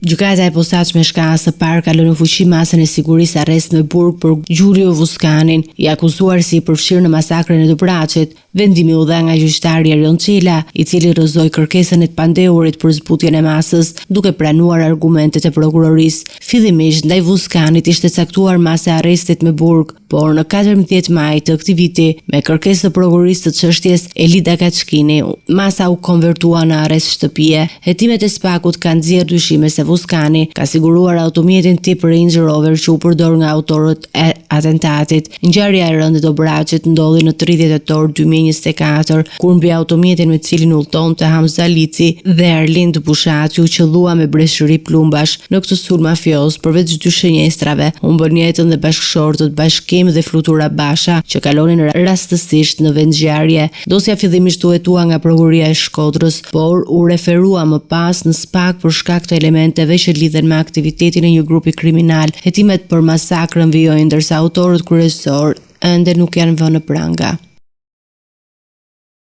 Gjykata e posaçme shkallës së parë ka lënë në fuqi masën e sigurisë arrest në burg për Gjulio Vuskanin, i akuzuar si i përfshirë në masakrën e Dobraçit. Vendimi u dha nga gjyqtari Erion Çela, i cili rrëzoi kërkesën e të pandeurit për zbutjen e masës, duke pranuar argumentet e prokurorisë. Fillimisht ndaj Vuskanit ishte caktuar masa e arrestit me burg, por në 14 maj të këtij viti, me kërkesë të prokurorisë të çështjes Elida Kaçkini, masa u konvertua në arrest shtëpie. Hetimet e SPAK-ut kanë nxjerrë dyshime se Vuskani ka siguruar automjetin tip Range Rover që u përdor nga autorët e atentatit. Ngjarja e rëndë e Dobraçit ndodhi në 30 tetor 2024, kur mbi automjetin me cilin udhëtonte Hamza Lici dhe Arlind Bushatiu qellua me breshëri plumbash. Në këtë sulm mafioz, përveç dy shënjestrave, humbën jetën dhe bashkëshortët Bashkim dhe Flutura Basha, që kalonin rastësisht në vendngjarje. Dosja fillimisht u hetua nga prokuroria e Shkodrës, por u referua më pas në SPAK për shkak të elementeve që lidhen me aktivitetin e një grupi kriminal. Hetimet për masakrën vijojnë ndërsa autorët kryesor ende nuk janë vënë në pranga.